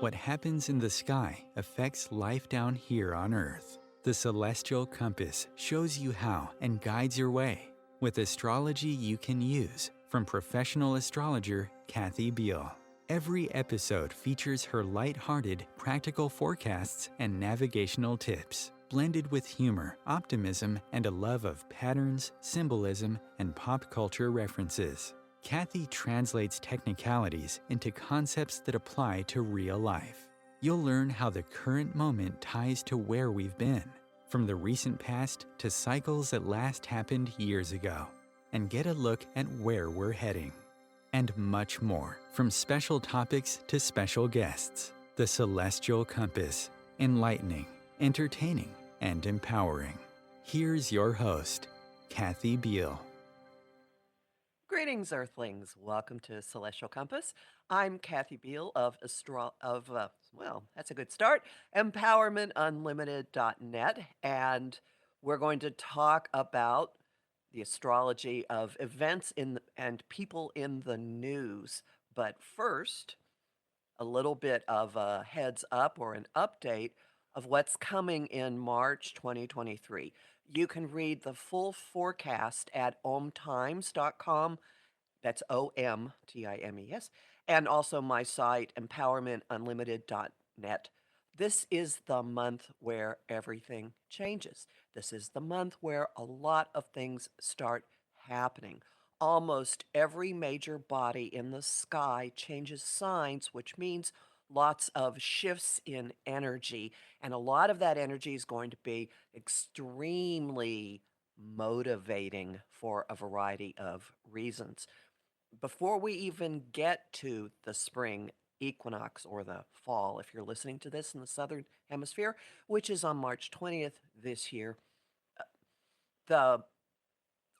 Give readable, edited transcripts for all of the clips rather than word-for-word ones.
What happens in the sky affects life down here on Earth. The celestial compass shows you how and guides your way with astrology you can use from professional astrologer Kathy Beal. Every episode features her light-hearted, practical forecasts and navigational tips, blended with humor, optimism, and a love of patterns, symbolism, and pop culture references. Kathy translates technicalities into concepts that apply to real life. You'll learn how the current moment ties to where we've been, from the recent past to cycles that last happened years ago, and get a look at where we're heading. And much more, from special topics to special guests. The Celestial Compass, enlightening, entertaining, and empowering. Here's your host, Kathy Beal. Greetings, Earthlings. Welcome to Celestial Compass. I'm Kathy Beal of that's a good start, empowermentunlimited.net, and we're going to talk about the astrology of events and people in the news. But first, a little bit of a heads up or an update of what's coming in March 2023. You can read the full forecast at omtimes.com. That's OMTIMES. And also my site, empowermentunlimited.net. This is the month where everything changes. This is the month where a lot of things start happening. Almost every major body in the sky changes signs, which means lots of shifts in energy. And a lot of that energy is going to be extremely motivating for a variety of reasons. Before we even get to the spring equinox or the fall, if you're listening to this in the southern hemisphere, which is on March 20th this year, the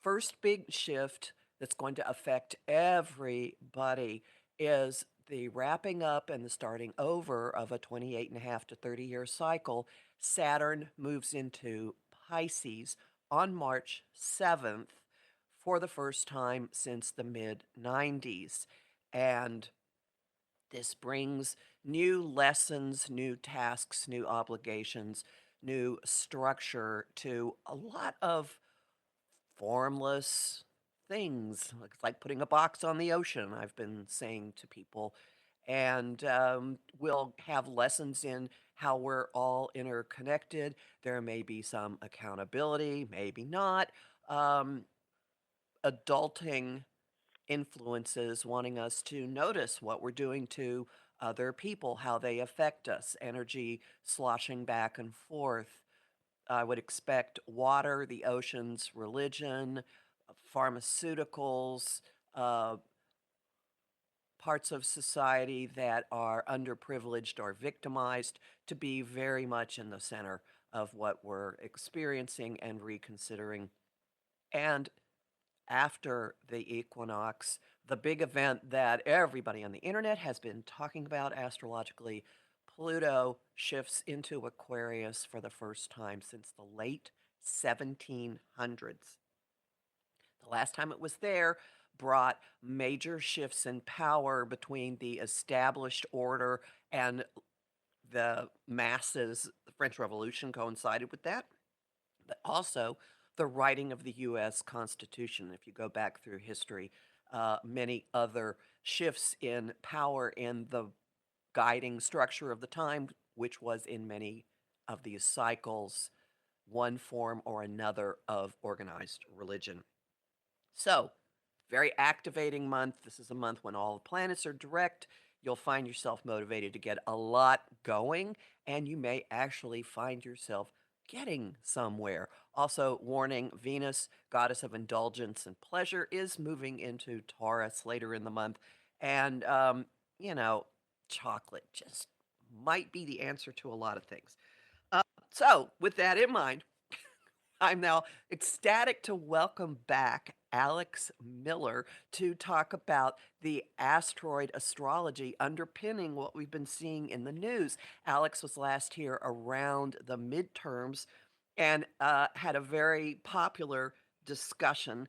first big shift that's going to affect everybody is the wrapping up and the starting over of a 28.5 to 30-year cycle. Saturn moves into Pisces on March 7th for the first time since the mid-90s. And this brings new lessons, new tasks, new obligations, new structure to a lot of formless things. It's like putting a box on the ocean, I've been saying to people. And we'll have lessons in how we're all interconnected. There may be some accountability, maybe not. Adulting influences wanting us to notice what we're doing to other people, how they affect us, energy sloshing back and forth. I would expect water, the oceans, religion, pharmaceuticals, uh, parts of society that are underprivileged or victimized to be very much in the center of what we're experiencing and reconsidering. And after the equinox, the big event that everybody on the internet has been talking about astrologically, Pluto shifts into Aquarius for the first time since the late 1700s. The last time it was there brought major shifts in power between the established order and the masses. The French Revolution coincided with that, but also the writing of the U.S. Constitution. If you go back through history, many other shifts in power in the guiding structure of the time, which was in many of these cycles, one form or another of organized religion. So, very activating month. This is a month when all the planets are direct. You'll find yourself motivated to get a lot going, and you may actually find yourself getting somewhere. Also, warning, Venus, goddess of indulgence and pleasure, is moving into Taurus later in the month. And, you know, chocolate just might be the answer to a lot of things. So, with that in mind, I'm now ecstatic to welcome back Alex Miller to talk about the asteroid astrology underpinning what we've been seeing in the news. Alex was last here around the midterms and had a very popular discussion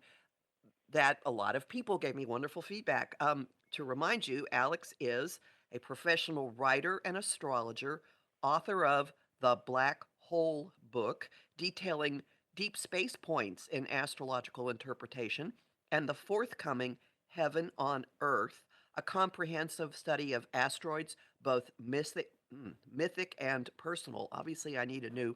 that a lot of people gave me wonderful feedback. To remind you, Alex is a professional writer and astrologer, author of the Black Hole book, detailing deep space points in astrological interpretation, and the forthcoming Heaven on Earth, a comprehensive study of asteroids, both mythic and personal. Obviously, I need a new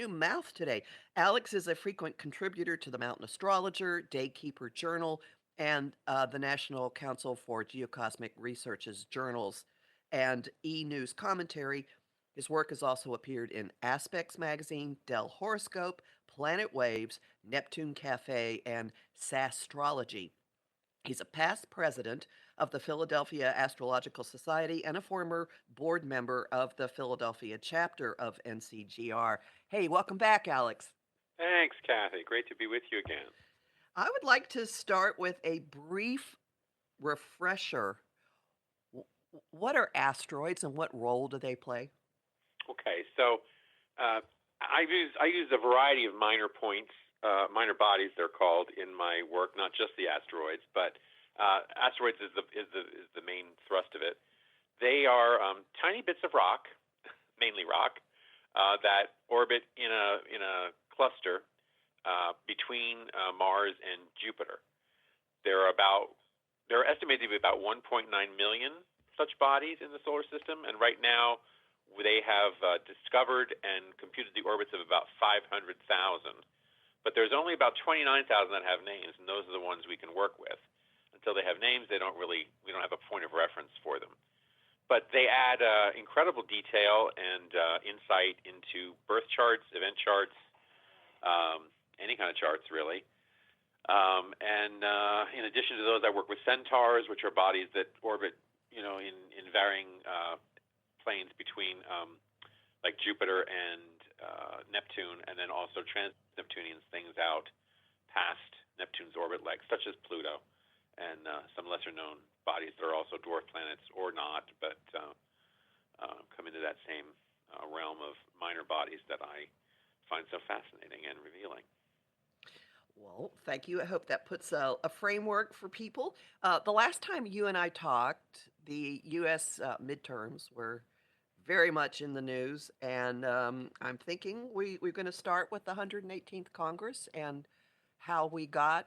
mouth today. Alex is a frequent contributor to the Mountain Astrologer, Daykeeper Journal, and the National Council for Geocosmic Research's journals and e-news commentary. His work has also appeared in Aspects Magazine, Dell Horoscope, Planet Waves, Neptune Cafe, and Sastrology. He's a past president of the Philadelphia Astrological Society and a former board member of the Philadelphia chapter of NCGR. Hey, welcome back, Alex. Thanks, Kathy. Great to be with you again. I would like to start with a brief refresher. What are asteroids and what role do they play? Okay, so I use a variety of minor points, minor bodies they're called in my work, not just the asteroids, but asteroids is the main thrust of it. They are tiny bits of rock, mainly rock, that orbit in a cluster between Mars and Jupiter. There are estimated to be about 1.9 million such bodies in the solar system, and right now they have discovered and computed the orbits of about 500,000. But there's only about 29,000 that have names, and those are the ones we can work with. Until they have names, we don't have a point of reference for them. But they add incredible detail and insight into birth charts, event charts, any kind of charts really. And in addition to those, I work with centaurs, which are bodies that orbit, in varying planes between like Jupiter and Neptune, and then also trans-Neptunian things out past Neptune's orbit legs, such as Pluto, and some lesser-known bodies that are also dwarf planets or not, but come into that same realm of minor bodies that I find so fascinating and revealing. Well, thank you. I hope that puts a framework for people. The last time you and I talked, the U.S. Midterms were very much in the news, and I'm thinking we're going to start with the 118th Congress and how we got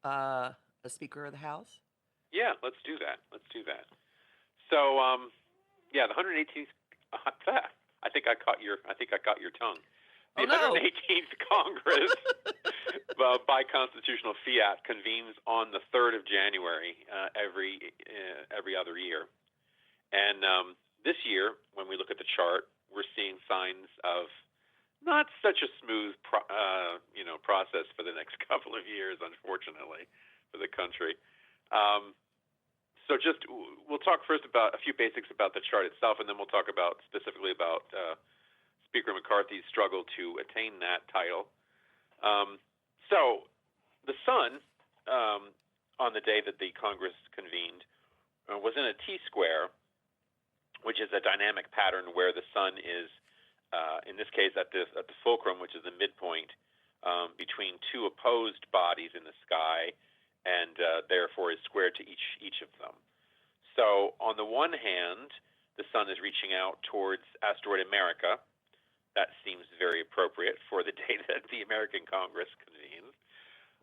a Speaker of the House. Yeah, let's do that. So, the 118th. I think I caught your tongue. The 118th Congress, by constitutional fiat, convenes on the 3rd of January every other year. And this year, when we look at the chart, we're seeing signs of not such a smooth process for the next couple of years, unfortunately, for the country. So we'll talk first about a few basics about the chart itself, and then we'll talk specifically about Speaker McCarthy's struggle to attain that title. So the sun, on the day that the Congress convened, was in a T-square, which is a dynamic pattern where the sun is, in this case, at the fulcrum, which is the midpoint, between two opposed bodies in the sky, and therefore is square to each of them. So on the one hand, the sun is reaching out towards asteroid America. That seems very appropriate for the day that the American Congress convenes.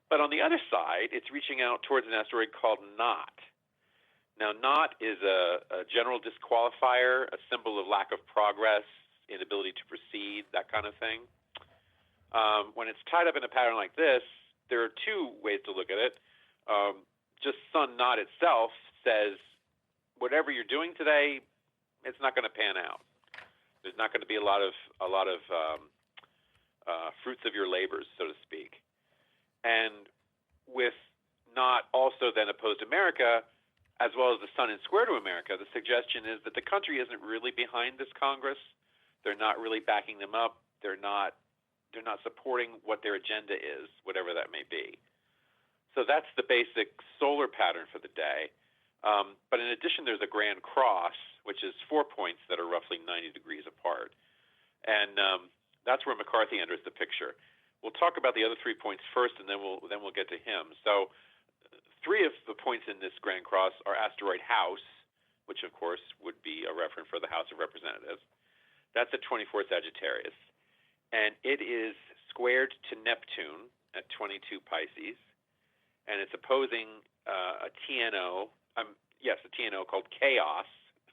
But on the other side, it's reaching out towards an asteroid called Not. Now, Not is a general disqualifier, a symbol of lack of progress, inability to proceed, that kind of thing. When it's tied up in a pattern like this, there are two ways to look at it. Just Sun Not itself says, whatever you're doing today, it's not going to pan out. There's not going to be a lot of fruits of your labors, so to speak. And with Not also then opposed America, as well as the sun in square to America, the suggestion is that the country isn't really behind this Congress. They're not really backing them up. They're not supporting what their agenda is, whatever that may be. So that's the basic solar pattern for the day. But in addition, there's a grand cross, which is 4 points that are roughly 90 degrees apart. And that's where McCarthy enters the picture. We'll talk about the other 3 points first, and then we'll get to him. So 3 of the points in this grand cross are asteroid house, which of course would be a reference for the House of Representatives. That's at 24 Sagittarius. And it is squared to Neptune at 22 Pisces. And it's opposing a TNO, a TNO called Chaos.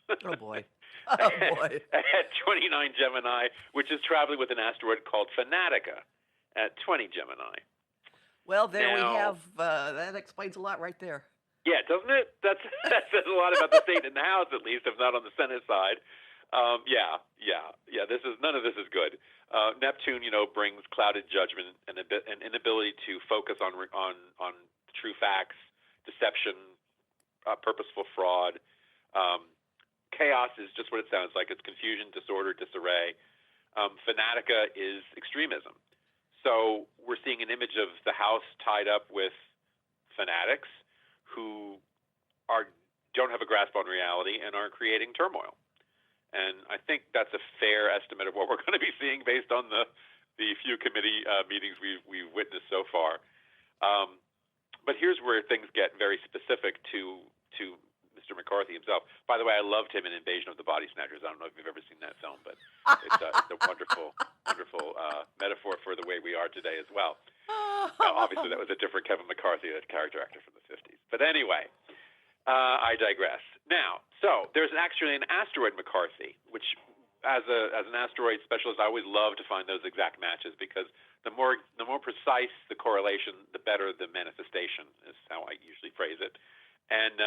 Oh, boy. Oh, boy. At 29 Gemini, which is traveling with an asteroid called Fanatica at 20 Gemini. Well, there we have, that explains a lot right there. Yeah, doesn't it? That says a lot about the state in the House, at least, if not on the Senate side. None of this is good. Neptune, brings clouded judgment and an inability to focus on true facts, deception, purposeful fraud. Chaos is just what it sounds like. It's confusion, disorder, disarray. Fanatica is extremism. So we're seeing an image of the House tied up with fanatics who don't have a grasp on reality and are creating turmoil. And I think that's a fair estimate of what we're going to be seeing based on the few committee meetings we've witnessed so far. But here's where things get very specific to Mr. McCarthy himself. By the way, I loved him in Invasion of the Body Snatchers. I don't know if you've ever seen that film, but it's a wonderful, wonderful metaphor for the way we are today as well. Obviously, that was a different Kevin McCarthy, that character actor from the 50s. But anyway, I digress. Now, so there's actually an Asteroid McCarthy, which as an asteroid specialist, I always love to find those exact matches because the more precise the correlation, the better the manifestation is how I usually phrase it. And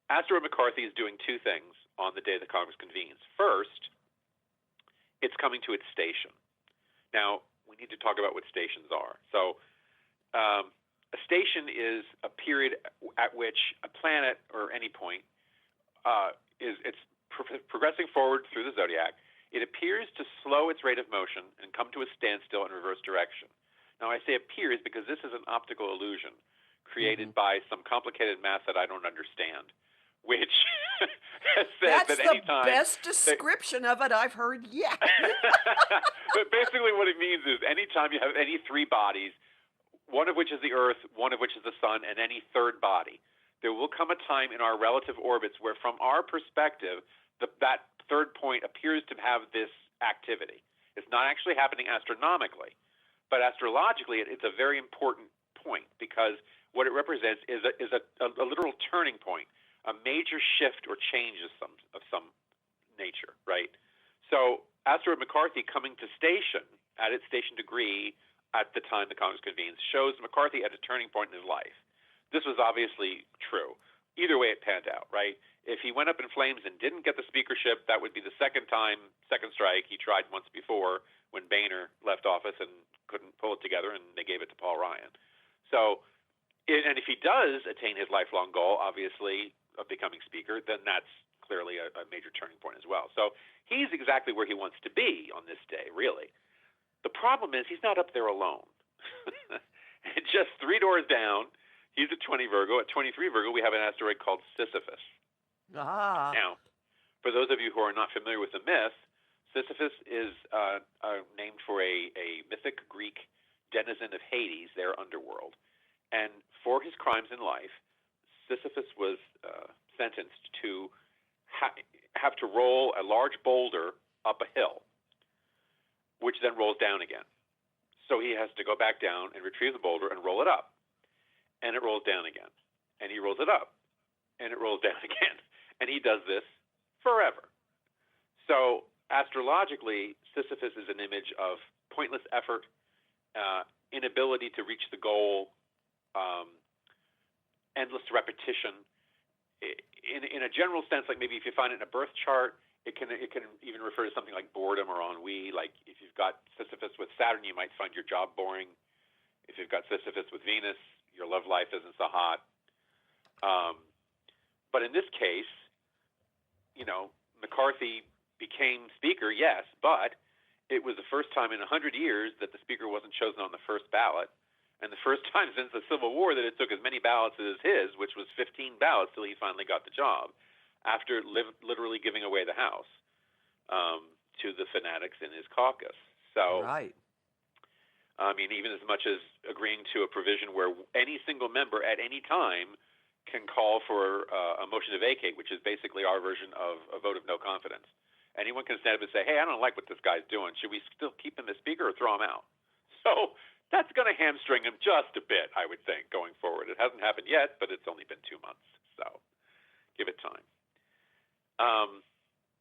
Asteroid McCarthy is doing two things on the day the Congress convenes. First, it's coming to its station. Now, we need to talk about what stations are. So a station is a period at which a planet or any point it's progressing forward through the zodiac. It appears to slow its rate of motion and come to a standstill in reverse direction. Now, I say appears because this is an optical illusion created by some complicated math that I don't understand, which has said that anytime... That's the best description of it I've heard yet. But basically what it means is anytime you have any three bodies, one of which is the Earth, one of which is the Sun, and any third body, there will come a time in our relative orbits where, from our perspective, that third point appears to have this activity. It's not actually happening astronomically, but astrologically, it's a very important point because what it represents is a literal turning point, a major shift or change of some nature, right? So Asteroid McCarthy coming to station at its station degree at the time the Congress convenes shows McCarthy at a turning point in his life. This was obviously true. Either way, it panned out, right? If he went up in flames and didn't get the speakership, that would be the second strike. He tried once before when Boehner left office and couldn't pull it together, and they gave it to Paul Ryan. So, and if he does attain his lifelong goal, obviously, of becoming speaker, then that's clearly a major turning point as well. So he's exactly where he wants to be on this day, really. The problem is he's not up there alone. Just 3 doors down, he's at 20 Virgo. At 23 Virgo, we have an asteroid called Sisyphus. Now, for those of you who are not familiar with the myth, Sisyphus is named for a mythic Greek denizen of Hades, their underworld. And for his crimes in life, Sisyphus was sentenced to have to roll a large boulder up a hill, which then rolls down again. So he has to go back down and retrieve the boulder and roll it up. And it rolls down again. And he rolls it up. And it rolls down again. And he does this forever. So astrologically, Sisyphus is an image of pointless effort, inability to reach the goal, endless repetition. In a general sense, like maybe if you find it in a birth chart, it can even refer to something like boredom or ennui. Like if you've got Sisyphus with Saturn, you might find your job boring. If you've got Sisyphus with Venus, your love life isn't so hot. But in this case, McCarthy became speaker, yes, but it was the first time in 100 years that the speaker wasn't chosen on the first ballot, and the first time since the Civil War that it took as many ballots as his, which was 15 ballots till he finally got the job, after literally giving away the House to the fanatics in his caucus. So, right. I mean, even as much as agreeing to a provision where any single member at any time can call for a motion to vacate, which is basically our version of a vote of no confidence. Anyone can stand up and say, hey, I don't like what this guy's doing. Should we still keep him as speaker or throw him out? So that's going to hamstring him just a bit, I would think, going forward. It hasn't happened yet, but it's only been 2 months. So give it time.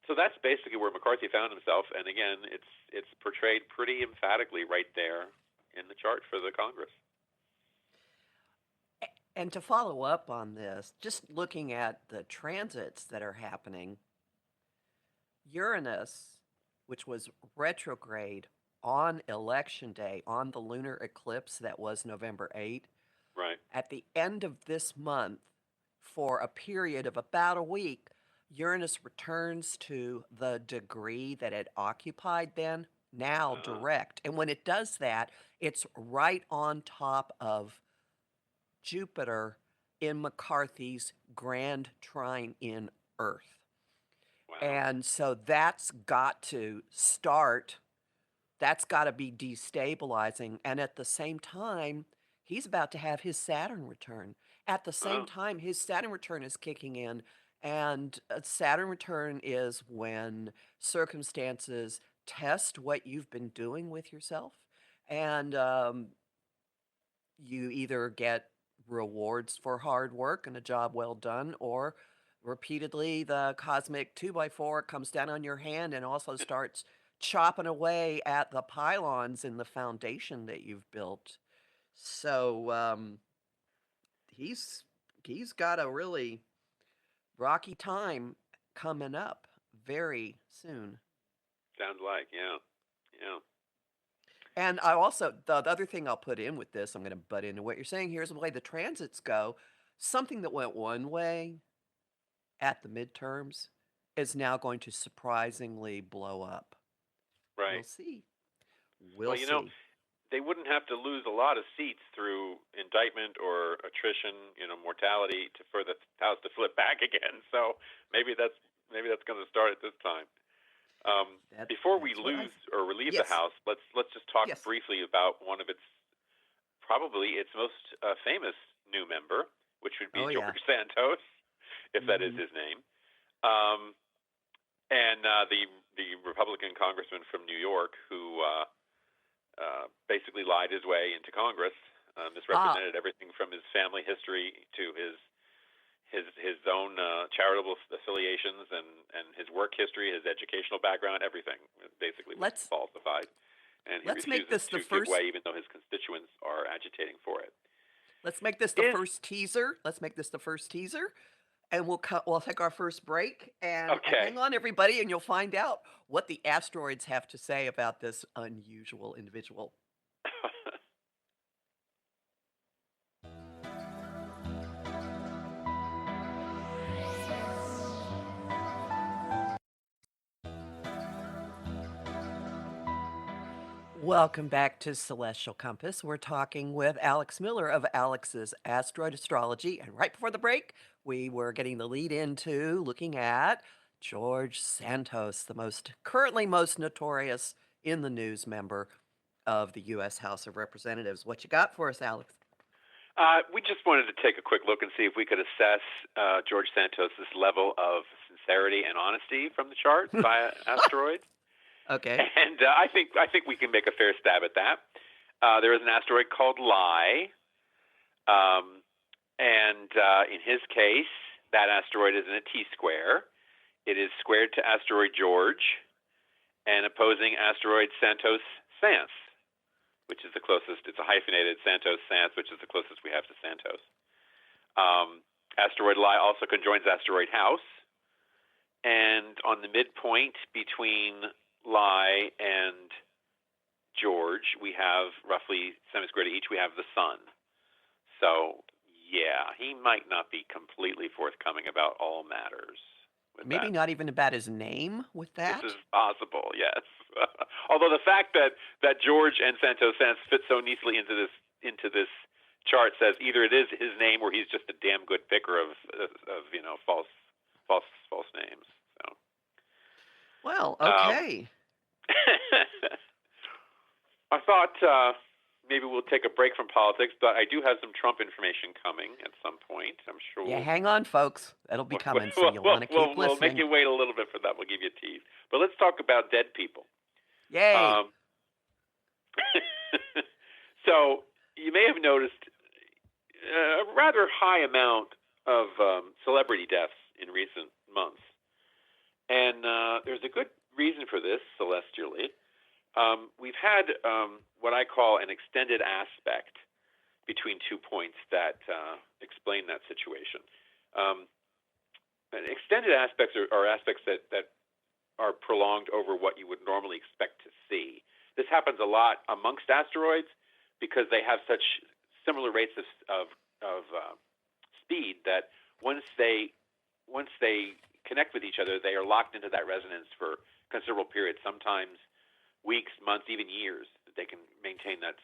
So that's basically where McCarthy found himself. And again, it's portrayed pretty emphatically right there in the chart for the Congress. And to follow up on this, just looking at the transits that are happening, Uranus, which was retrograde on Election Day, on the lunar eclipse that was November 8th, right, at the end of this month, for a period of about a week, Uranus returns to the degree that it occupied then, now direct. And when it does that, it's right on top of Jupiter in McCarthy's grand trine in Earth. wow. And so that's got to start, that's got to be destabilizing. And at the same time, he's about to have his Saturn return. At the same time, his Saturn return is kicking in. And Saturn return is when circumstances test what you've been doing with yourself. And you either get rewards for hard work and a job well done, or repeatedly the cosmic 2x4 comes down on your hand and also starts chopping away at the pylons in the foundation that you've built. So he's got a really rocky time coming up very soon. Sounds like, yeah. And I also, the other thing I'll put in with this, I'm going to butt into what you're saying here, is the way the transits go. Something that went one way at the midterms is now going to surprisingly blow up. Right. We'll see. Well, you know, they wouldn't have to lose a lot of seats through indictment or attrition, mortality, for the House to flip back again. So maybe that's going to start at this time. Before we lose or relieve the House, let's just talk briefly about one of probably its most famous new member, which would be George Santos, if that is his name, and the Republican congressman from New York who basically lied his way into Congress, misrepresented everything from his family history to his own charitable affiliations and his work history, his educational background, everything basically was falsified. And he refuses to give way, even though his constituents are agitating for it. Let's make this the first teaser. And we'll take our first break. And hang on, everybody, and you'll find out what the asteroids have to say about this unusual individual. Welcome back to Celestial Compass. We're talking with Alex Miller of Alex's Asteroid Astrology. And right before the break, we were getting the lead into looking at George Santos, the currently most notorious in the news member of the U.S. House of Representatives. What you got for us, Alex? We just wanted to take a quick look and see if we could assess George Santos's level of sincerity and honesty from the chart via Asteroids. Okay. And I think we can make a fair stab at that. There is an asteroid called Lie, and in his case, that asteroid is in a T-square. It is squared to asteroid George and opposing asteroid Santos Sans, which is the closest. It's a hyphenated Santos Sans, which is the closest we have to Santos. Asteroid Lie also conjoins asteroid House, and on the midpoint between Lie and George, we have roughly semi-square to each. We have the Sun. So, yeah, he might not be completely forthcoming about all matters. Maybe not even about his name with that? This is possible, yes. Although the fact that George and Santos Sans fit so neatly into this chart says either it is his name or he's just a damn good picker of false names. So. Well, okay. I thought maybe we'll take a break from politics, but I do have some Trump information coming at some point. I'm sure Yeah, hang on, folks. It'll be coming, so you'll want to keep we'll make listening. you wait a little bit for that. We'll give you a tease. But let's talk about dead people. Yay! So you may have noticed a rather high amount of celebrity deaths in recent months. And there's a good reason for this, celestially. We've had what I call an extended aspect between 2 points that explain that situation. And extended aspects are aspects that are prolonged over what you would normally expect to see. This happens a lot amongst asteroids because they have such similar rates of speed that once they connect with each other, they are locked into that resonance for considerable periods, sometimes weeks, months, even years, that they can maintain that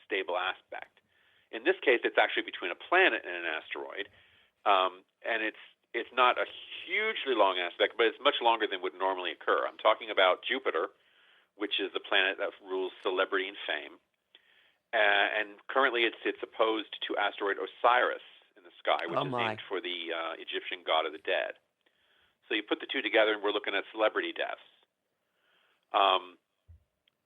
stable aspect. In this case, it's actually between a planet and an asteroid, and it's not a hugely long aspect, but it's much longer than would normally occur. I'm talking about Jupiter, which is the planet that rules celebrity and fame, and currently it's opposed to asteroid Osiris in the sky, which is named for the Egyptian god of the dead. So you put the two together, and we're looking at celebrity deaths.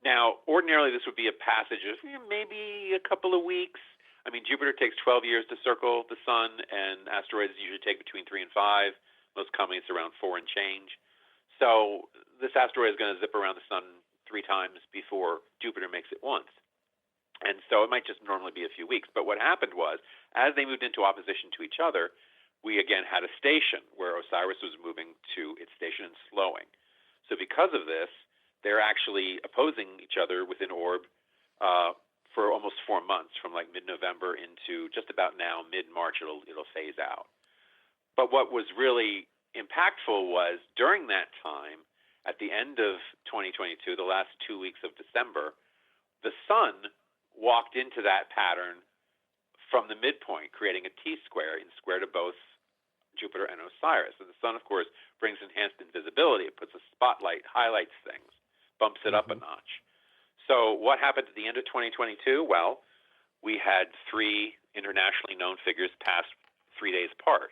Now, ordinarily, this would be a passage of maybe a couple of weeks. I mean, Jupiter takes 12 years to circle the sun, and asteroids usually take between 3 and 5. Most commonly, it's around 4 and change. So this asteroid is going to zip around the sun 3 times before Jupiter makes it once. And so it might just normally be a few weeks. But what happened was, as they moved into opposition to each other, we again had a station where Osiris was moving to its station and slowing. So because of this, they're actually opposing each other within orb for almost 4 months, from like mid-November into just about now, mid-March, it'll phase out. But what was really impactful was during that time, at the end of 2022, the last 2 weeks of December, the sun walked into that pattern from the midpoint, creating a T-square in square to both Jupiter and Osiris. And the sun, of course, brings enhanced invisibility. It puts a spotlight, highlights things, bumps it up a notch. So what happened at the end of 2022? Well, we had 3 internationally known figures pass 3 days apart.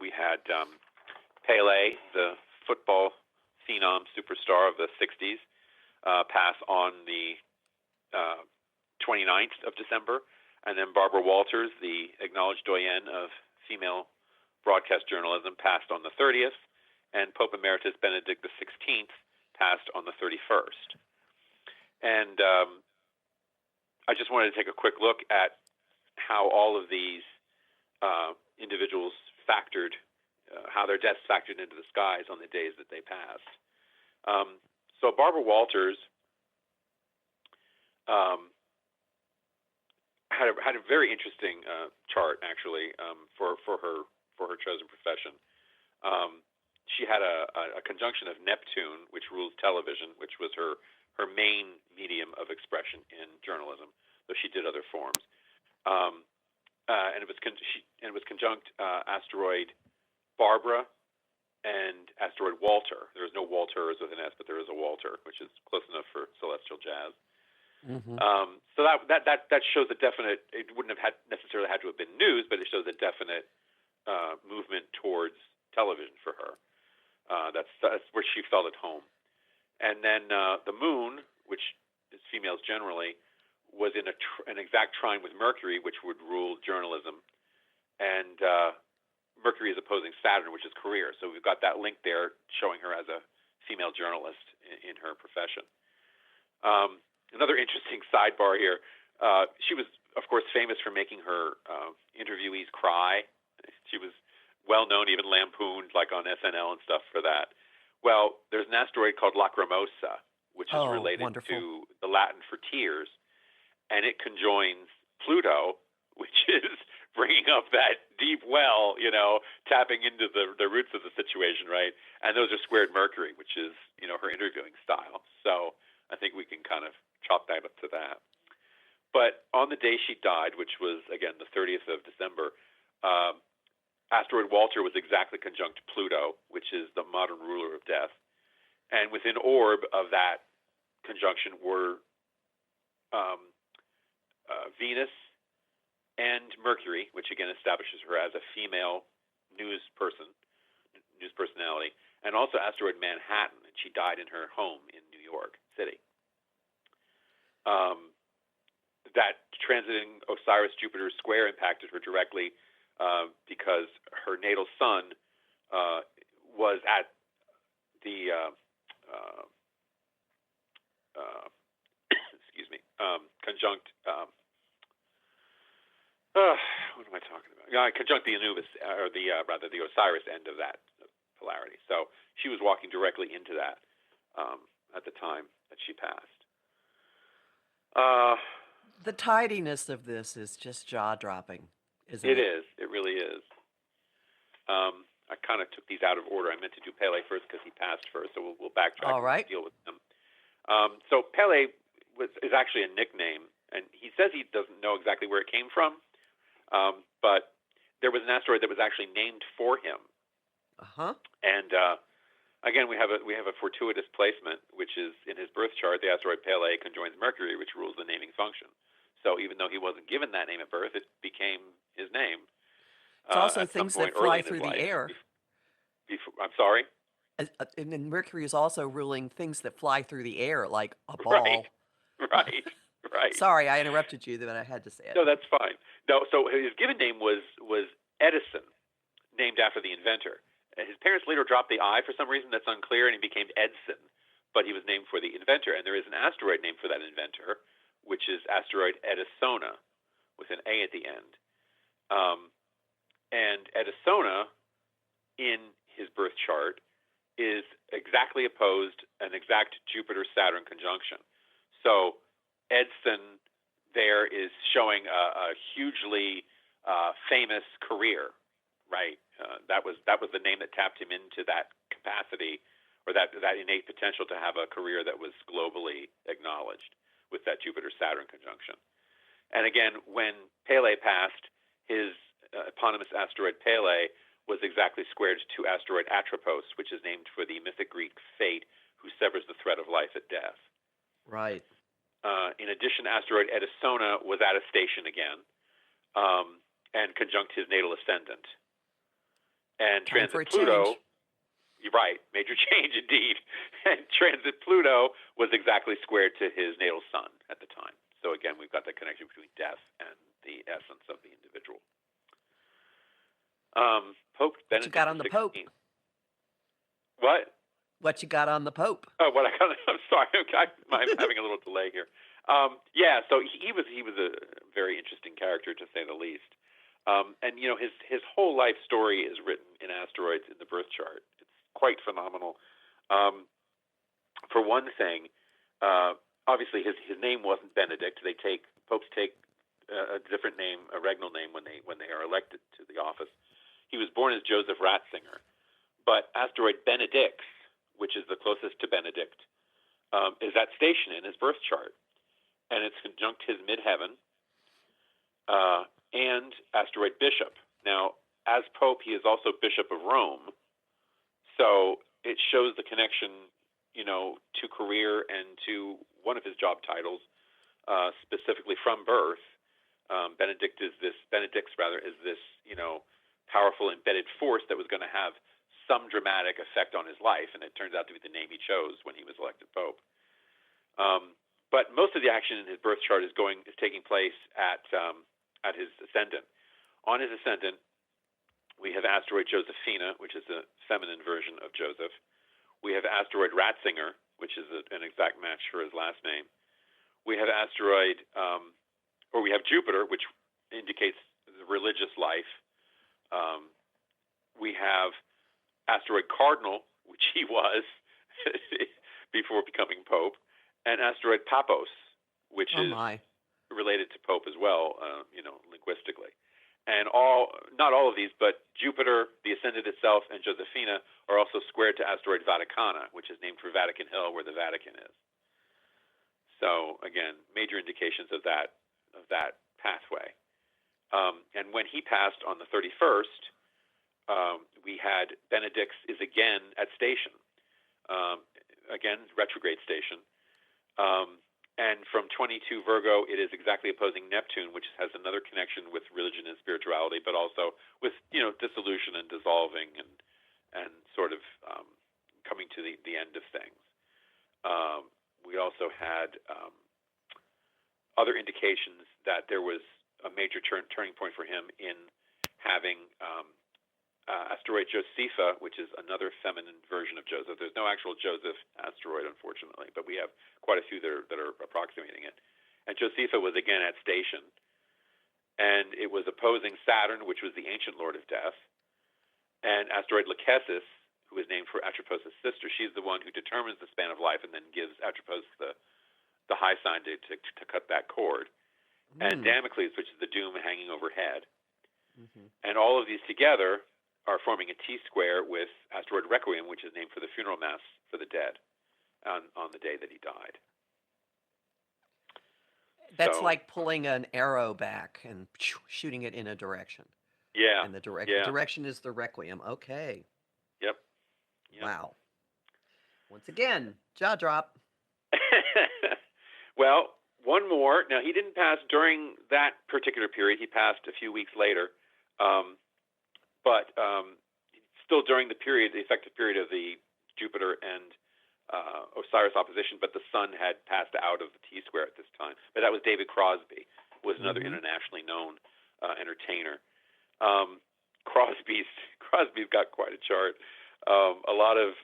We had Pele, the football phenom superstar of the 60s, pass on the 29th of December, and then Barbara Walters, the acknowledged doyen of female broadcast journalism, passed on the 30th, and Pope Emeritus Benedict XVI passed on the 31st. And I just wanted to take a quick look at how all of these individuals factored, how their deaths factored into the skies on the days that they passed. So Barbara Walters had a very interesting chart, actually, for her chosen profession. She had a conjunction of Neptune, which rules television, which was her main medium of expression in journalism, though she did other forms. And it was conjunct Asteroid Barbara and Asteroid Walter. There is no Walters with an S, but there is a Walter, which is close enough for celestial jazz. Mm-hmm. So that shows a definite. It wouldn't have necessarily had to have been news, but it shows a definite movement towards television for her. That's where she felt at home. And then the moon, which is females generally, was in an exact trine with Mercury, which would rule journalism, and Mercury is opposing Saturn, which is career. So we've got that link there, showing her as a female journalist in her profession. Another interesting sidebar here. She was, of course, famous for making her interviewees cry. She was well known, even lampooned, like on SNL and stuff for that. Well, there's an asteroid called Lacrimosa, which is related to the Latin for tears, and it conjoins Pluto, which is bringing up that deep well, tapping into the roots of the situation, right? And those are squared Mercury, which is, her interviewing style. So I think we can kind of chalk that up to that. But on the day she died, which was, again, the 30th of December, Asteroid Walter was exactly conjunct Pluto, which is the modern ruler of death. And within orb of that conjunction were Venus and Mercury, which again establishes her as a female news personality, and also asteroid Manhattan, and she died in her home in New York City. That transiting Osiris-Jupiter square impacted her directly because her natal sun was at the conjunct. What am I talking about? Conjunct the Anubis, or the Osiris end of that polarity. So she was walking directly into that at the time that she passed. The tidiness of this is just jaw-dropping, isn't it? It is. It really is. I kind of took these out of order. I meant to do Pele first because he passed first, so we'll backtrack and deal with them. So Pele is actually a nickname, and he says he doesn't know exactly where it came from, but there was an asteroid that was actually named for him. And again, we have a fortuitous placement, which is in his birth chart. The asteroid Pele conjoins Mercury, which rules the naming function. So even though he wasn't given that name at birth, it became his name. It's also things that fly through the air. I'm sorry? And then Mercury is also ruling things that fly through the air, like a ball. Right. Sorry, I interrupted you, but I had to say it. No, that's fine. No, so his given name was Edison, named after the inventor. His parents later dropped the I for some reason that's unclear, and he became Edson, but he was named for the inventor. And there is an asteroid named for that inventor, which is asteroid Edisona, with an A at the end. And Edisona, in his birth chart, is exactly opposed an exact Jupiter-Saturn conjunction. So Edson there is showing a hugely famous career, right? That was the name that tapped him into that capacity, or that innate potential to have a career that was globally acknowledged with that Jupiter-Saturn conjunction. And again, when Pele passed, his eponymous asteroid Pele was exactly squared to asteroid Atropos, which is named for the mythic Greek Fate, who severs the thread of life at death. Right. In addition, asteroid Edisona was at a station again, and conjunct his natal ascendant. And transit Pluto, you're right, major change indeed. And transit Pluto was exactly squared to his natal sun at the time. So again, we've got the connection between death and the essence of the individual. Pope Benedict. What you got on the Pope? What? What you got on the Pope? Oh, what I got? I'm sorry, I'm having a little delay here. Yeah, so he was a very interesting character, to say the least. And you know, his whole life story is written in Asteroids in the birth chart. It's quite phenomenal. For one thing, obviously his name wasn't Benedict. Popes take a different name, a regnal name, when they are elected to the office. He was born as Joseph Ratzinger, but asteroid Benedictus, which is the closest to Benedict, is at station in his birth chart, and it's conjunct his midheaven and asteroid Bishop. Now, as Pope, he is also Bishop of Rome, so it shows the connection, you know, to career and to one of his job titles, specifically from birth. Benedictus is this, you know, powerful embedded force that was going to have some dramatic effect on his life, and it turns out to be the name he chose when he was elected Pope. But most of the action in his birth chart is taking place at his ascendant. On his ascendant, we have asteroid Josephina, which is a feminine version of Joseph. We have asteroid Ratzinger, which is an exact match for his last name. We have we have Jupiter, which indicates the religious life. We have asteroid Cardinal, which he was before becoming Pope, and asteroid Paphos, which is related to Pope as well, you know, linguistically. And not all of these, but Jupiter, the ascendant itself, and Josephina are also squared to asteroid Vaticana, which is named for Vatican Hill, where the Vatican is. So again, major indications of that pathway. And when he passed on the 31st, we had Benedictus is again at station, again retrograde station, And from 22 Virgo, it is exactly opposing Neptune, which has another connection with religion and spirituality, but also with dissolution and dissolving and sort of coming to the end of things. We also had other indications that there was a major turning point for him in having asteroid Josepha, which is another feminine version of Joseph. There's no actual Joseph asteroid, unfortunately, but we have quite a few that are approximating it. And Josepha was again at station, and it was opposing Saturn, which was the ancient lord of death, and asteroid Lachesis, who is named for Atropos' sister. She's the one who determines the span of life and then gives Atropos the high sign to cut that cord. And Damocles, which is the doom hanging overhead. And all of these together are forming a T-square with asteroid Requiem, which is named for the funeral mass for the dead on the day that he died. That's like pulling an arrow back and shooting it in a direction. Yeah. And the direction is the Requiem. Okay. Yep. Wow. Once again, jaw drop. Well, one more. Now, he didn't pass during that particular period. He passed a few weeks later. But still during the effective period of the Jupiter and Osiris opposition, but the Sun had passed out of the T-square at this time. But that was David Crosby, who was another internationally known entertainer. Crosby's got quite a chart. A lot of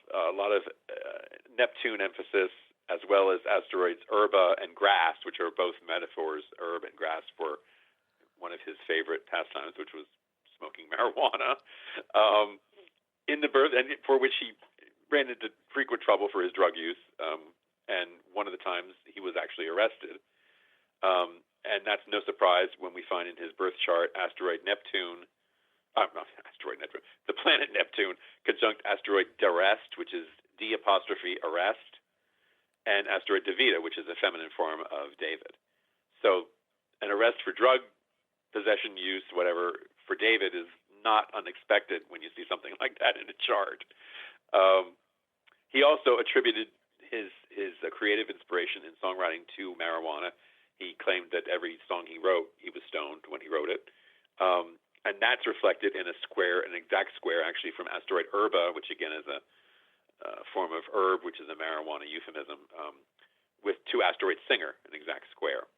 Neptune emphasis, as well as asteroids Urba and Grass, which are both metaphors, herb and grass, for one of his favorite pastimes, which was smoking marijuana, in the birth, and for which he ran into frequent trouble for his drug use. And one of the times he was actually arrested. And that's no surprise when we find in his birth chart asteroid Neptune, the planet Neptune conjunct asteroid Darest, which is D''arrest, and asteroid Davida, which is a feminine form of David. So an arrest for drug possession, use, whatever, for David is not unexpected when you see something like that in a chart. He also attributed his creative inspiration in songwriting to marijuana. He claimed that every song he wrote, he was stoned when he wrote it. And that's reflected in an exact square, actually, from asteroid Urba, which again is a form of herb, which is a marijuana euphemism, with to asteroid Singer, an exact square.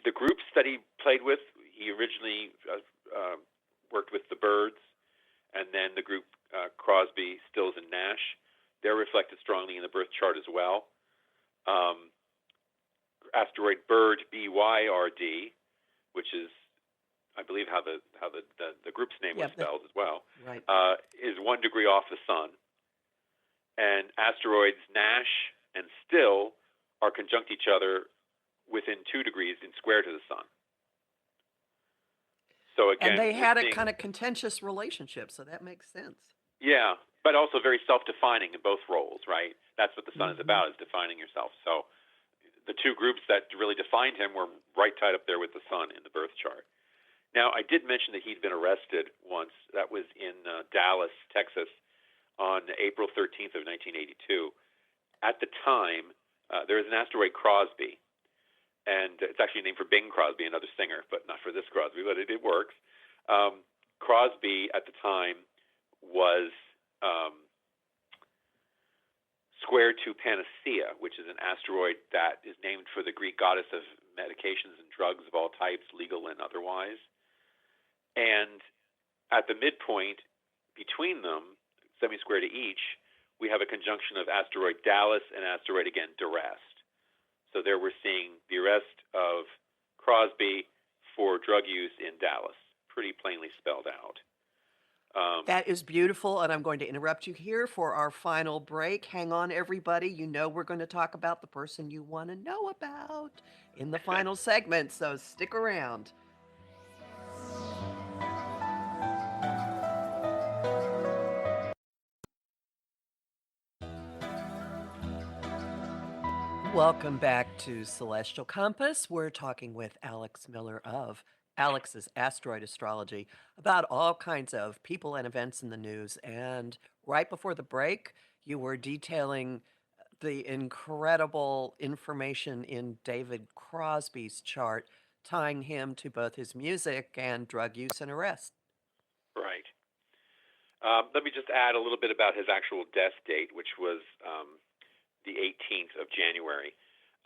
The groups that he played with, he originally worked with the Birds, and then the group Crosby, Stills, and Nash. They're reflected strongly in the birth chart as well. Asteroid Bird, BYRD, which is, I believe, how the group's name was spelled as well, right. Is 1 degree off the Sun. And asteroids Nash and Still are conjunct each other within 2 degrees in square to the Sun. So again, and they had a kind of contentious relationship, so that makes sense. Yeah, but also very self-defining in both roles, right? That's what the Sun is about, is defining yourself. So the two groups that really defined him were right tied up there with the Sun in the birth chart. Now, I did mention that he'd been arrested once. That was in Dallas, Texas, on April 13th of 1982. At the time, there was an asteroid Crosby, and it's actually named for Bing Crosby, another singer, but not for this Crosby, but it works. Crosby, at the time, was square to Panacea, which is an asteroid that is named for the Greek goddess of medications and drugs of all types, legal and otherwise. And at the midpoint between them, semi-square to each, we have a conjunction of asteroid Dallas and asteroid, again, Darest. So there we're seeing the arrest of Crosby for drug use in Dallas, pretty plainly spelled out. That is beautiful, and I'm going to interrupt you here for our final break. Hang on, everybody. You know we're going to talk about the person you want to know about in the final segment, so stick around. Welcome back to Celestial Compass. We're talking with Alex Miller of Alex's Asteroid Astrology about all kinds of people and events in the news. And right before the break, you were detailing the incredible information in David Crosby's chart, tying him to both his music and drug use and arrest. Right. Let me just add a little bit about his actual death date, which was the 18th of January.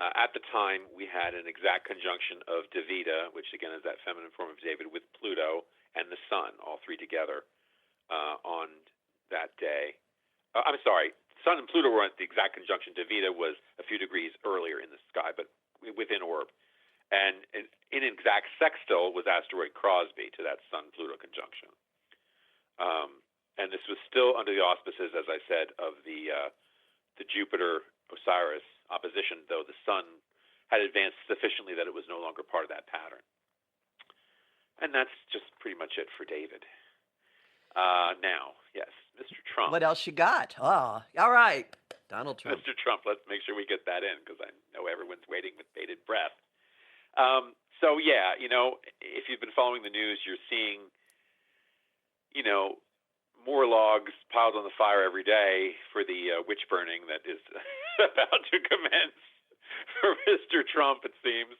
At the time, we had an exact conjunction of Davida, which again is that feminine form of David, with Pluto and the Sun, all three together on that day. I'm sorry, Sun and Pluto were at the exact conjunction. Davida was a few degrees earlier in the sky, but within orb. And in exact sextile was asteroid Crosby to that Sun-Pluto conjunction. And this was still under the auspices, as I said, of the Jupiter-Osiris opposition, though the Sun had advanced sufficiently that it was no longer part of that pattern. And that's just pretty much it for David. Now, yes, Mr. Trump. What else you got? Oh, all right. Donald Trump. Mr. Trump, let's make sure we get that in because I know everyone's waiting with bated breath. So, yeah, if you've been following the news, you're seeing, more logs piled on the fire every day for the witch burning that is about to commence for Mr. Trump, it seems.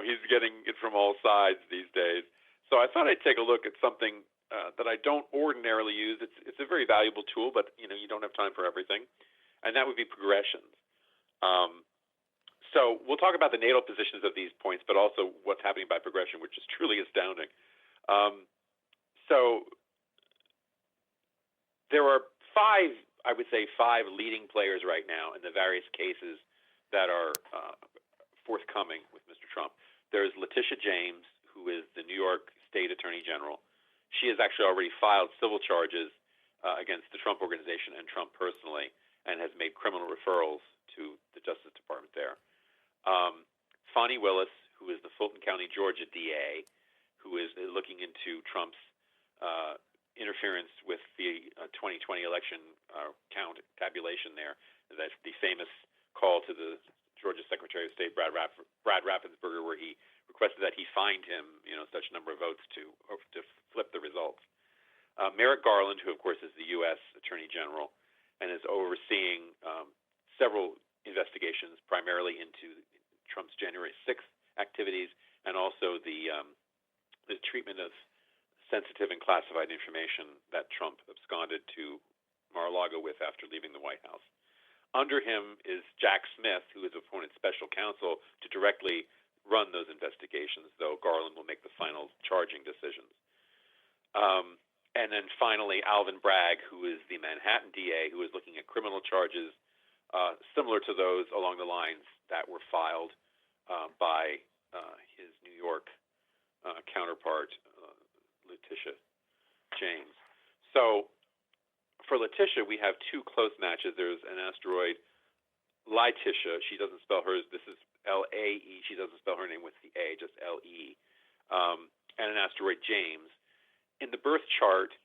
He's getting it from all sides these days. So I thought I'd take a look at something that I don't ordinarily use. It's a very valuable tool, but, you don't have time for everything. And that would be progressions. So we'll talk about the natal positions of these points, but also what's happening by progression, which is truly astounding. So there are five leading players right now in the various cases that are forthcoming with Mr. Trump. There's Letitia James, who is the New York State Attorney General. She has actually already filed civil charges against the Trump Organization and Trump personally, and has made criminal referrals to the Justice Department there. Fani Willis, who is the Fulton County, Georgia DA, who is looking into Trump's interference with the 2020 election tabulation there. That's the famous call to the Georgia Secretary of State, Brad Raffensperger, where he requested that he find him, such number of votes to flip the results. Merrick Garland, who of course is the U.S. Attorney General, and is overseeing several investigations, primarily into Trump's January 6th activities, and also the treatment of sensitive and classified information that Trump absconded to Mar-a-Lago with after leaving the White House. Under him is Jack Smith, who is appointed special counsel to directly run those investigations, though Garland will make the final charging decisions. And then finally, Alvin Bragg, who is the Manhattan DA, who is looking at criminal charges similar to those along the lines that were filed by his New York counterpart, Letitia James. So for Letitia, we have two close matches. There's an asteroid, Letitia. She doesn't spell hers. This is L-A-E. She doesn't spell her name with the A, just L-E. And an asteroid, James. In the birth chart,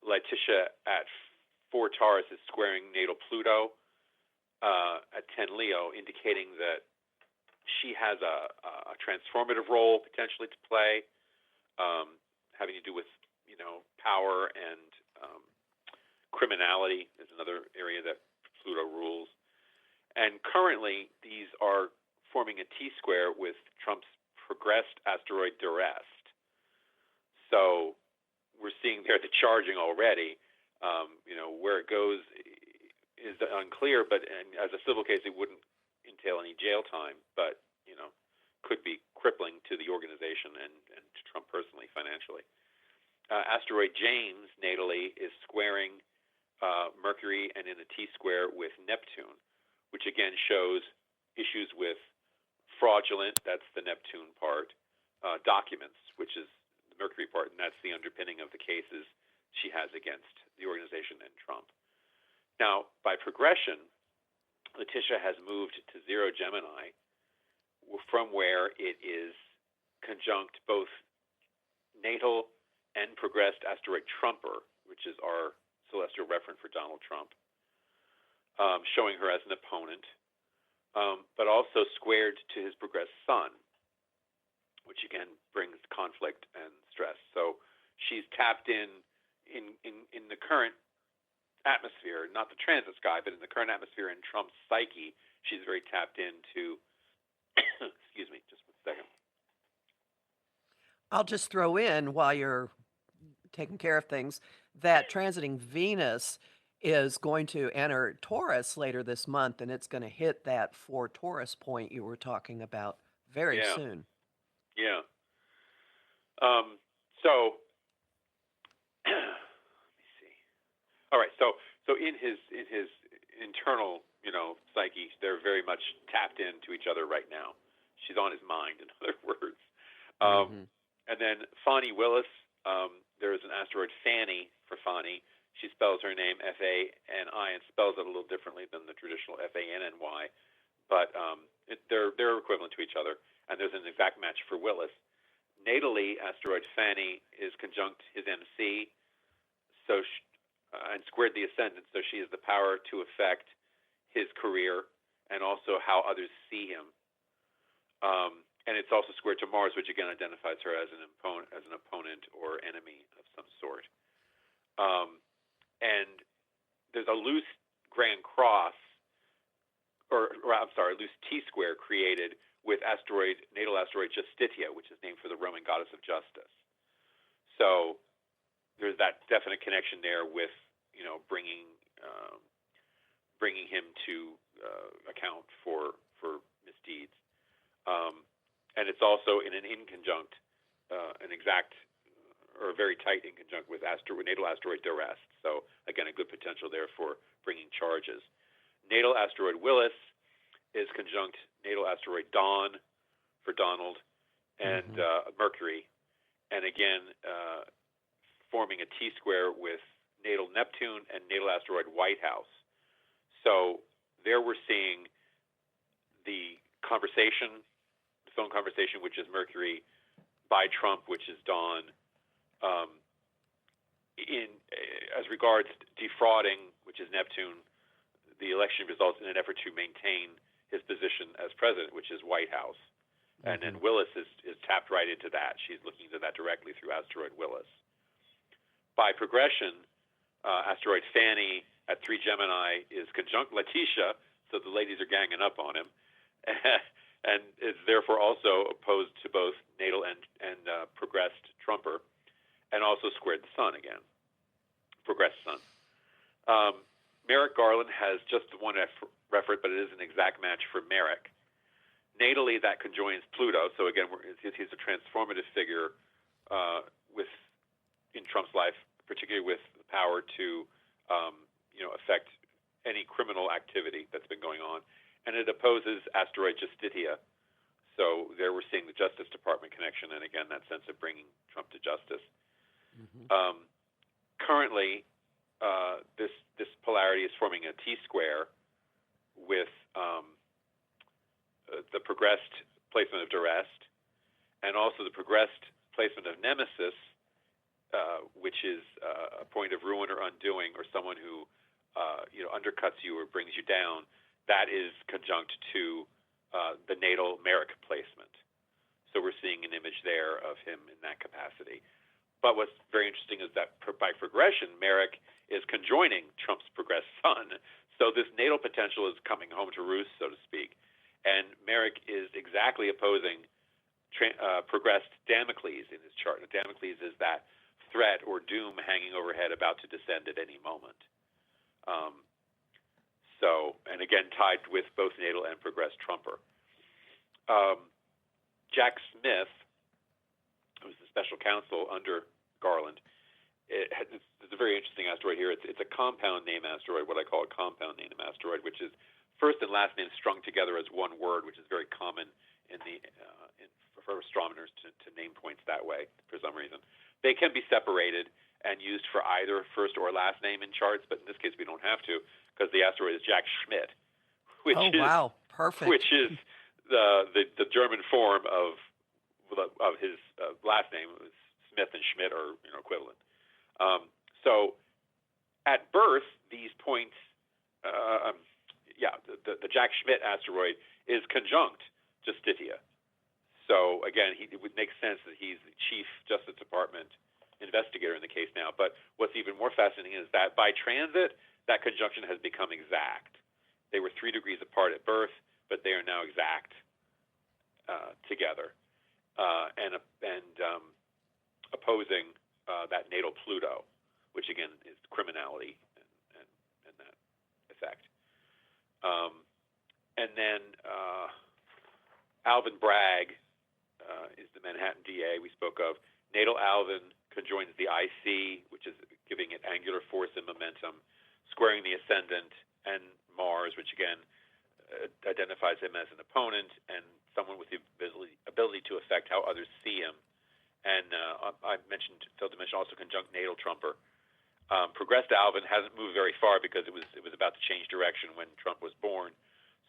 Letitia at 4 Taurus is squaring natal Pluto at 10 Leo, indicating that she has a transformative role potentially to play, having to do with power and criminality is another area that Pluto rules. And currently, these are forming a T-square with Trump's progressed asteroid Durest. So we're seeing there the charging already. Where it goes is unclear, but as a civil case, it wouldn't entail any jail time, but could be crippling to the organization and to Trump personally, financially. Asteroid James natally is squaring Mercury and in a T-square with Neptune, which again shows issues with fraudulent, that's the Neptune part, documents, which is the Mercury part, and that's the underpinning of the cases she has against the organization and Trump. Now, by progression, Letitia has moved to 0 Gemini, from where it is conjunct both natal and progressed asteroid Trumper, which is our celestial referent for Donald Trump, showing her as an opponent, but also squared to his progressed Sun, which again brings conflict and stress. So she's tapped in the current atmosphere, not the transit sky, but in the current atmosphere in Trump's psyche, she's very tapped into. Excuse me, just 1 second. I'll just throw in while you're taking care of things that transiting Venus is going to enter Taurus later this month, and it's going to hit that 4 Taurus point you were talking about very Yeah. soon. Yeah. So let me see. All right. So in his internal, psyche, they're very much tapped into each other right now. She's on his mind, in other words. And then Fani Willis, there is an asteroid Fanny for Fani. She spells her name F-A-N-I and spells it a little differently than the traditional F-A-N-N-Y, but they're equivalent to each other. And there's an exact match for Willis. Natally, asteroid Fanny is conjunct his MC, and squared the ascendant, so she has the power to affect his career and also how others see him. And it's also squared to Mars, which again identifies her as an opponent or enemy of some sort. And there's a loose grand cross, or I'm sorry, a loose T-square created with natal asteroid Justitia, which is named for the Roman goddess of justice. So there's that definite connection there with, bringing him to account for misdeeds. And it's also in an inconjunct, an exact or a very tight inconjunct with natal asteroid Durest. So again, a good potential there for bringing charges. Natal asteroid Willis is conjunct natal asteroid Dawn for Donald and Mercury, and again forming a T-square with natal Neptune and natal asteroid White House. So there we're seeing the phone conversation, which is Mercury, by Trump, which is Dawn, as regards defrauding, which is Neptune, the election results in an effort to maintain his position as president, which is White House. And then Willis is tapped right into that. She's looking into that directly through asteroid Willis. By progression, asteroid Fanny at 3 Gemini is conjunct Letitia, so the ladies are ganging up on him, and is therefore also opposed to both natal and progressed Trumper, and also squared the Sun again, progressed Sun. Merrick Garland has just the one effort, but it is an exact match for Merrick. Natally, that conjoins Pluto, so again, he's a transformative figure in Trump's life, particularly with the power to affect any criminal activity that's been going on. And it opposes asteroid Justitia. So there we're seeing the Justice Department connection, and again, that sense of bringing Trump to justice. Currently, this polarity is forming a T-square with the progressed placement of Durest, and also the progressed placement of Nemesis, which is a point of ruin or undoing, or someone who undercuts you or brings you down. That is conjunct to the natal Merrick placement. So we're seeing an image there of him in that capacity. But what's very interesting is that by progression, Merrick is conjoining Trump's progressed Sun. So this natal potential is coming home to roost, so to speak. And Merrick is exactly opposing progressed Damocles in his chart. And Damocles is that threat or doom hanging overhead about to descend at any moment. And again, tied with both natal and progressed Trumper. Jack Smith, who's the special counsel under Garland, it's a very interesting asteroid here. It's a compound name asteroid, what I call a compound name asteroid, which is first and last name strung together as one word, which is very common for astronomers to name points that way for some reason. They can be separated and used for either first or last name in charts, but in this case we don't have to, because the asteroid is Jack Schmidt, which perfect. Which is the German form of his last name. Smith and Schmidt are equivalent. So at birth, these points, the Jack Schmidt asteroid is conjunct Justitia. So again, it would make sense that he's the Chief Justice Department investigator in the case now. But what's even more fascinating is that by transit, that conjunction has become exact. They were 3 degrees apart at birth, but they are now exact together, and opposing that natal Pluto, which again is criminality and that effect. And then Alvin Bragg is the Manhattan DA we spoke of. Natal Alvin conjoins the IC, which is giving it angular force and momentum, squaring the ascendant and Mars, which again identifies him as an opponent and someone with the ability to affect how others see him. And I mentioned, failed to mention, also conjunct natal Trumper. Progressed Alvin hasn't moved very far because it was about to change direction when Trump was born.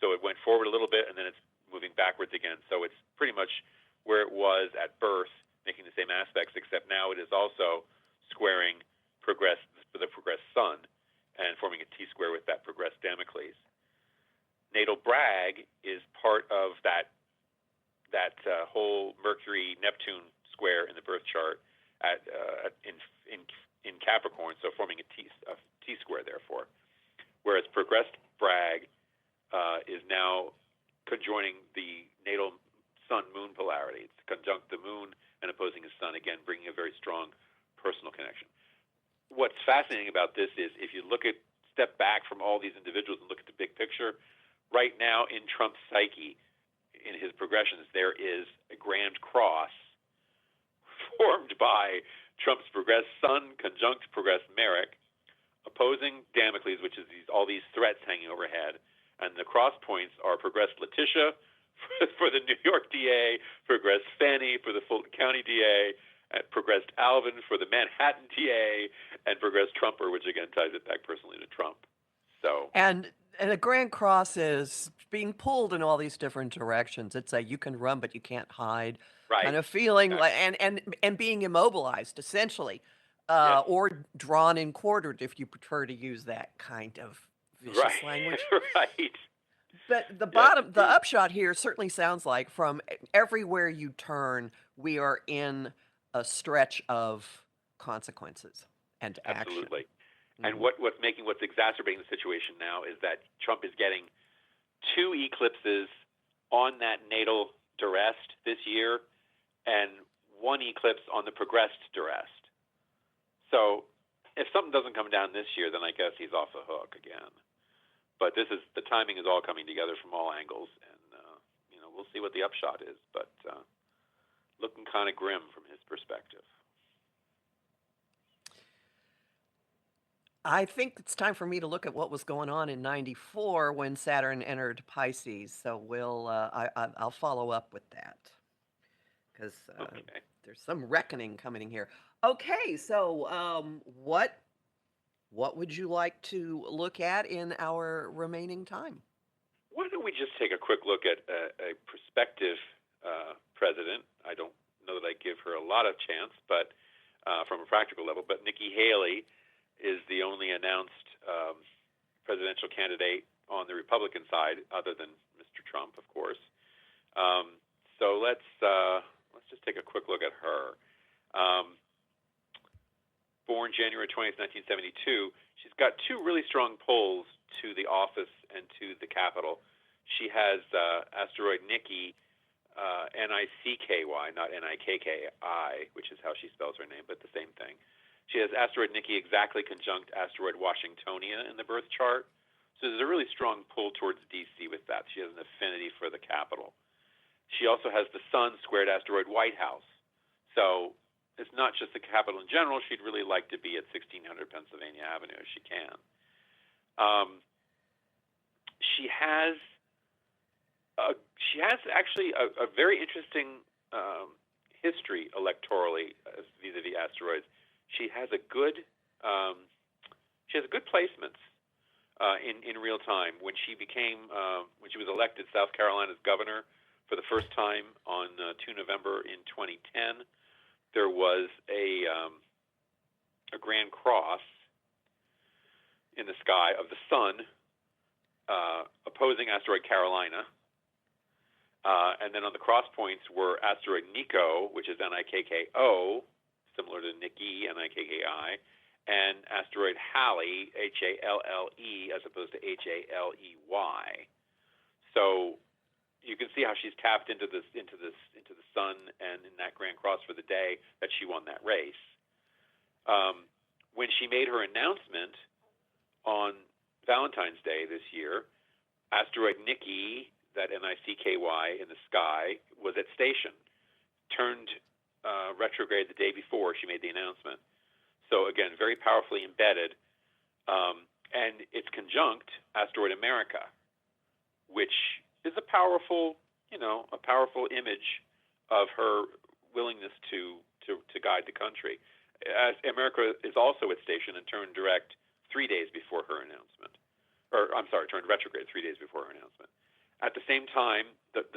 So it went forward a little bit, and then it's moving backwards again. So it's pretty much where it was at birth, making the same aspects, except now it is also squaring the progressed sun and forming a T-square with that progressed Damocles. Natal Bragg is part of that whole Mercury-Neptune square in the birth chart in Capricorn, so forming a T-square, therefore. Whereas progressed Bragg is now conjoining the natal Sun-Moon polarity. It's conjunct the Moon and opposing his Sun, again, bringing a very strong personal connection. What's fascinating about this is if you step back from all these individuals and look at the big picture, right now in Trump's psyche, in his progressions, there is a grand cross formed by Trump's progressed Sun conjunct progressed Merrick, opposing Damocles, which is all these threats hanging overhead, and the cross points are progressed Letitia for the New York DA, progressed Fannie for the Fulton County DA, and progressed Alvin for the Manhattan DA, and progressed Trumper, which again ties it back personally to Trump. So and a grand cross is being pulled in all these different directions. It's a you can run but you can't hide kind of feeling, exactly. like, and being immobilized essentially, Yes. or drawn and quartered if you prefer to use that kind of vicious language. Right. But the Yes, the indeed. upshot here certainly sounds like from everywhere you turn, we are in a stretch of consequences and action. Absolutely. And Mhm. what's exacerbating the situation now is that Trump is getting 2 eclipses on that natal direct this year and 1 eclipse on the progressed direct. So if something doesn't come down this year, then I guess he's off the hook again. But the timing is all coming together from all angles, and we'll see what the upshot is. But looking kind of grim from his perspective. I think it's time for me to look at what was going on in '94 when Saturn entered Pisces. So I'll follow up with that because Okay. there's some reckoning coming in here. Okay, so what would you like to look at in our remaining time? Why don't we just take a quick look at a prospective president? I don't know that I give her a lot of chance, but from a practical level. But Nikki Haley is the only announced presidential candidate on the Republican side, other than Mr. Trump, of course. So let's just take a quick look at her. Born January 20th, 1972, she's got 2 really strong pulls to the office and to the Capitol. She has Asteroid Nikki, N-I-C-K-Y, not N-I-K-K-I, which is how she spells her name, but the same thing. She has Asteroid Nikki exactly conjunct Asteroid Washingtonia in the birth chart. So there's a really strong pull towards D.C. with that. She has an affinity for the Capitol. She also has the Sun squared Asteroid White House. So it's not just the Capitol in general. She'd really like to be at 1600 Pennsylvania Avenue if she can. She has actually a very interesting history electorally vis-a-vis asteroids. She has a good placements in real time. When she was elected South Carolina's governor for the first time on 2 November in 2010, there was a grand cross in the sky of the sun opposing asteroid Carolina. And then on the cross points were asteroid Nico, which is Nikko, similar to Nikki, Nikki, and asteroid Halley, Halle, as opposed to Haley. So you can see how she's tapped into the sun, and in that grand cross for the day that she won that race. When she made her announcement on Valentine's Day this year, asteroid Nikki, that Nicky in the sky, was at station, turned retrograde the day before she made the announcement. So again, very powerfully embedded, and it's conjunct asteroid America, which is a powerful image of her willingness to guide the country. As America is also at station and turned direct 3 days before her announcement, turned retrograde 3 days before her announcement. At the same time, the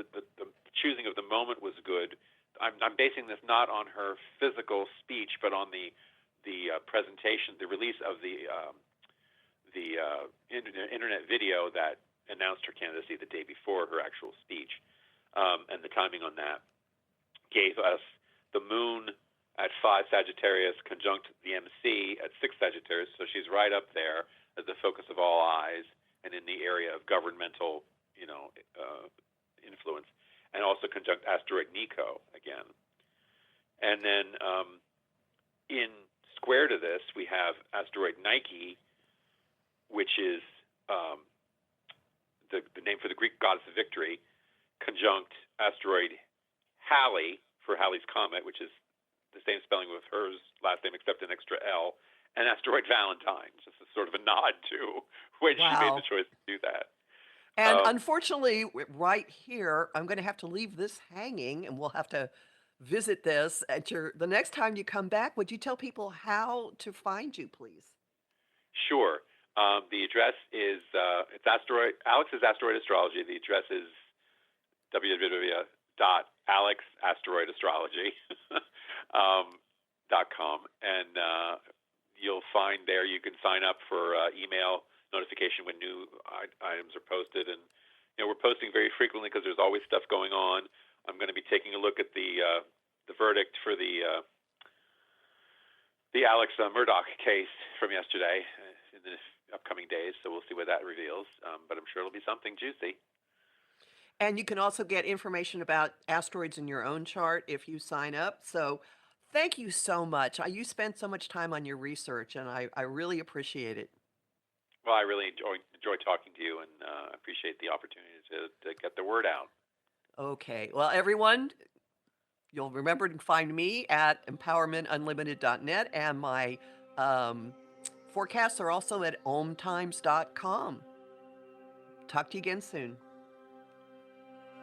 choosing of the moment was good. I'm basing this not on her physical speech, but on the presentation, the release of the internet video that announced her candidacy the day before her actual speech, and the timing on that gave us the moon at 5 Sagittarius conjunct the MC at 6 Sagittarius, so she's right up there as the focus of all eyes and in the area of governmental, influence, and also conjunct asteroid Nico again. And then in square to this, we have asteroid Nike, which is the name for the Greek goddess of victory, conjunct asteroid Halley for Halley's Comet, which is the same spelling with hers last name except an extra L, and asteroid Valentine, just a sort of a nod to when she made the choice to do that. And unfortunately, right here, I'm going to have to leave this hanging, and we'll have to visit this at the next time you come back. Would you tell people how to find you, please? Sure. The address is it's Alex's Asteroid Astrology. The address is www.alexasteroidastrology.com, and you'll find there you can sign up for email notification when new items are posted, and we're posting very frequently because there's always stuff going on. I'm going to be taking a look at the verdict for the Alex Murdaugh case from yesterday in the upcoming days, so we'll see what that reveals. But I'm sure it'll be something juicy. And you can also get information about asteroids in your own chart if you sign up. So thank you so much. You spent so much time on your research, and I really appreciate it. Well, I really enjoy talking to you, and appreciate the opportunity to get the word out. Okay. Well, everyone, you'll remember to find me at empowermentunlimited.net, and my forecasts are also at ohmtimes.com. Talk to you again soon.